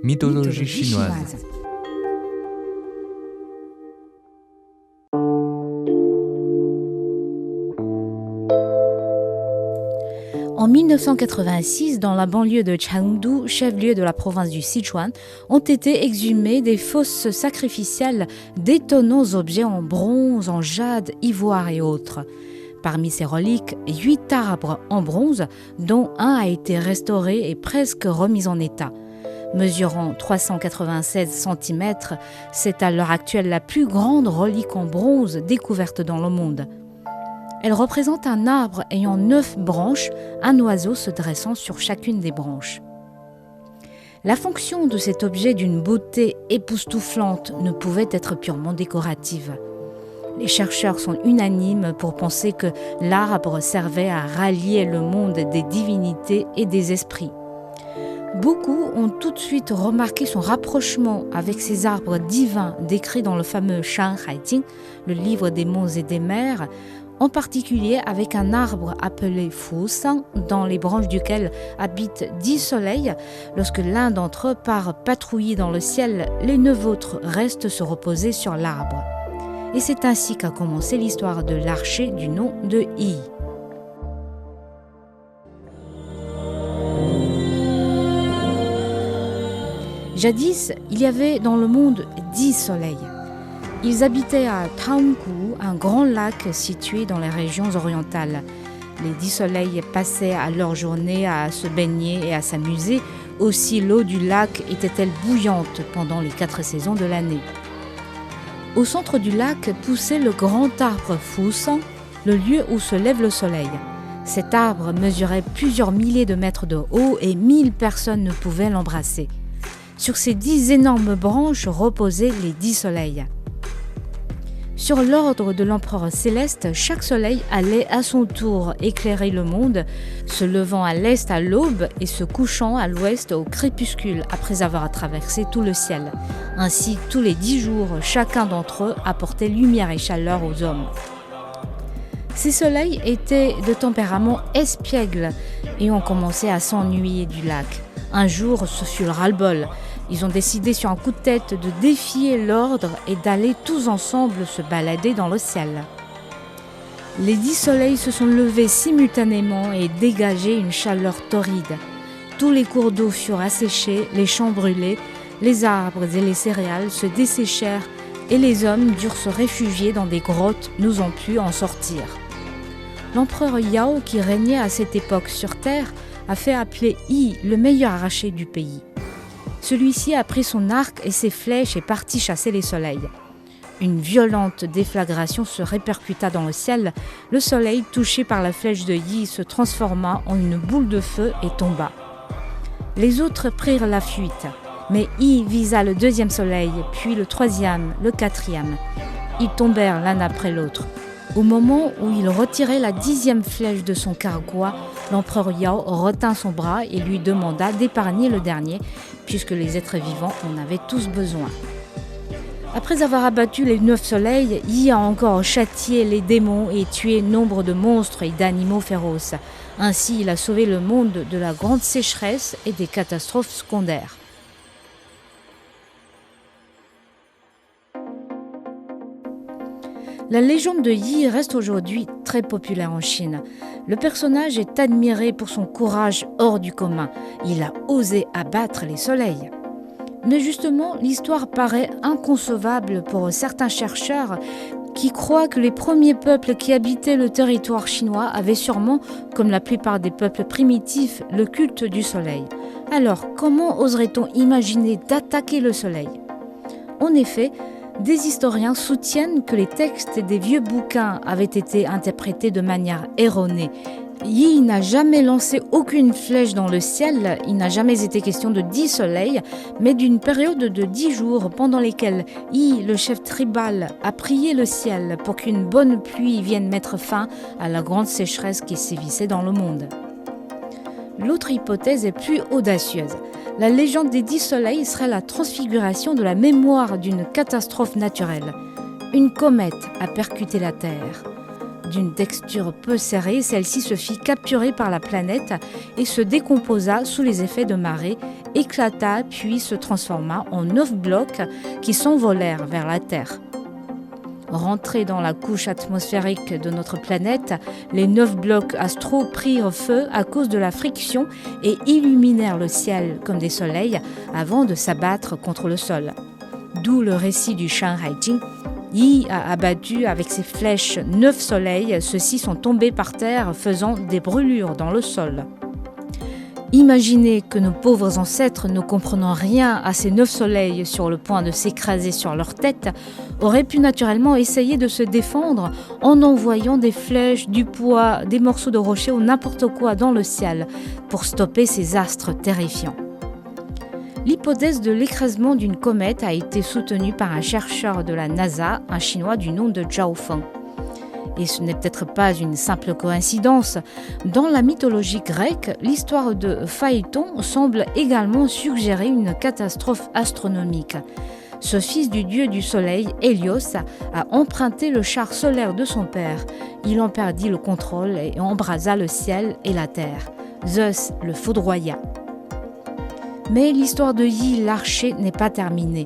Mythologie chinoise. En 1986, dans la banlieue de Chengdu, chef-lieu de la province du Sichuan, ont été exhumés des fosses sacrificielles d'étonnants objets en bronze, en jade, ivoire et autres. Parmi ces reliques, 8 arbres en bronze, dont un a été restauré et presque remis en état. Mesurant 396 cm, c'est à l'heure actuelle la plus grande relique en bronze découverte dans le monde. Elle représente un arbre ayant 9 branches, un oiseau se dressant sur chacune des branches. La fonction de cet objet d'une beauté époustouflante ne pouvait être purement décorative. Les chercheurs sont unanimes pour penser que l'arbre servait à rallier le monde des divinités et des esprits. Beaucoup ont tout de suite remarqué son rapprochement avec ces arbres divins décrits dans le fameux Shan Hai Jing, le livre des monts et des mers, en particulier avec un arbre appelé Fu Sang, dans les branches duquel habitent 10 soleils. Lorsque l'un d'entre eux part patrouiller dans le ciel, les 9 autres restent se reposer sur l'arbre. Et c'est ainsi qu'a commencé l'histoire de l'archer du nom de Yi. Jadis, il y avait dans le monde 10 soleils. Ils habitaient à Taunggu, un grand lac situé dans les régions orientales. Les 10 soleils passaient à leur journée à se baigner et à s'amuser. Aussi l'eau du lac était-elle bouillante pendant les 4 saisons de l'année. Au centre du lac poussait le grand arbre Fu Sang, le lieu où se lève le soleil. Cet arbre mesurait plusieurs milliers de mètres de haut et 1000 personnes ne pouvaient l'embrasser. Sur ces 10 énormes branches reposaient les 10 soleils. Sur l'ordre de l'empereur céleste, chaque soleil allait à son tour éclairer le monde, se levant à l'est à l'aube et se couchant à l'ouest au crépuscule après avoir traversé tout le ciel. Ainsi, tous les 10 jours, chacun d'entre eux apportait lumière et chaleur aux hommes. Ces soleils étaient de tempérament espiègle et ont commencé à s'ennuyer du lac. Un jour, ce fut le ras-le-bol. Ils ont décidé sur un coup de tête de défier l'ordre et d'aller tous ensemble se balader dans le ciel. Les 10 soleils se sont levés simultanément et dégagé une chaleur torride. Tous les cours d'eau furent asséchés, les champs brûlés, les arbres et les céréales se desséchèrent et les hommes durent se réfugier dans des grottes, n'osant plus en sortir. L'empereur Yao, qui régnait à cette époque sur terre, a fait appeler Yi le meilleur archer du pays. Celui-ci a pris son arc et ses flèches et partit chasser les soleils. Une violente déflagration se répercuta dans le ciel. Le soleil, touché par la flèche de Yi, se transforma en une boule de feu et tomba. Les autres prirent la fuite, mais Yi visa le 2e soleil, puis le 3e, le 4e. Ils tombèrent l'un après l'autre. Au moment où il retirait la 10e flèche de son carquois, l'empereur Yao retint son bras et lui demanda d'épargner le dernier, puisque les êtres vivants en avaient tous besoin. Après avoir abattu les 9 soleils, Yi a encore châtié les démons et tué nombre de monstres et d'animaux féroces. Ainsi, il a sauvé le monde de la grande sécheresse et des catastrophes secondaires. La légende de Yi reste aujourd'hui très populaire en Chine. Le personnage est admiré pour son courage hors du commun. Il a osé abattre les soleils. Mais justement, l'histoire paraît inconcevable pour certains chercheurs qui croient que les premiers peuples qui habitaient le territoire chinois avaient sûrement, comme la plupart des peuples primitifs, le culte du soleil. Alors, comment oserait-on imaginer d'attaquer le soleil ? En effet, des historiens soutiennent que les textes des vieux bouquins avaient été interprétés de manière erronée. Yi n'a jamais lancé aucune flèche dans le ciel, il n'a jamais été question de 10 soleils, mais d'une période de 10 jours pendant lesquels Yi, le chef tribal, a prié le ciel pour qu'une bonne pluie vienne mettre fin à la grande sécheresse qui sévissait dans le monde. L'autre hypothèse est plus audacieuse. La légende des 10 soleils serait la transfiguration de la mémoire d'une catastrophe naturelle. Une comète a percuté la Terre. D'une texture peu serrée, celle-ci se fit capturer par la planète et se décomposa sous les effets de marée, éclata puis se transforma en 9 blocs qui s'envolèrent vers la Terre. Rentrés dans la couche atmosphérique de notre planète, les 9 blocs astraux prirent feu à cause de la friction et illuminèrent le ciel comme des soleils avant de s'abattre contre le sol. D'où le récit du Shanghai Jing. Yi a abattu avec ses flèches 9 soleils, ceux-ci sont tombés par terre faisant des brûlures dans le sol. Imaginez que nos pauvres ancêtres, ne comprenant rien à ces 9 soleils sur le point de s'écraser sur leur tête, auraient pu naturellement essayer de se défendre en envoyant des flèches, du poids, des morceaux de rocher ou n'importe quoi dans le ciel pour stopper ces astres terrifiants. L'hypothèse de l'écrasement d'une comète a été soutenue par un chercheur de la NASA, un Chinois du nom de Zhao Feng. Et ce n'est peut-être pas une simple coïncidence. Dans la mythologie grecque, l'histoire de Phaéton semble également suggérer une catastrophe astronomique. Ce fils du dieu du soleil, Hélios, a emprunté le char solaire de son père. Il en perdit le contrôle et embrasa le ciel et la terre. Zeus le foudroya. Mais l'histoire de Yi l'archer n'est pas terminée.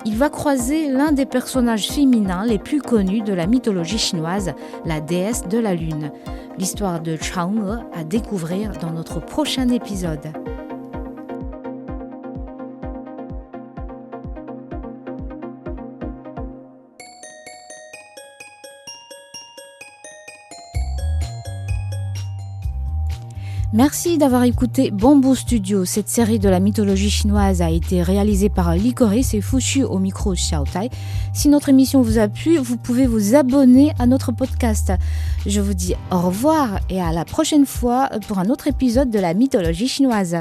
Il va croiser l'un des personnages féminins les plus connus de la mythologie chinoise, la déesse de la lune. L'histoire de Chang'e à découvrir dans notre prochain épisode. Merci d'avoir écouté Bamboo Studio. Cette série de la mythologie chinoise a été réalisée par Licorice et Fuxu au micro Xiaotai. Si notre émission vous a plu, vous pouvez vous abonner à notre podcast. Je vous dis au revoir et à la prochaine fois pour un autre épisode de la mythologie chinoise.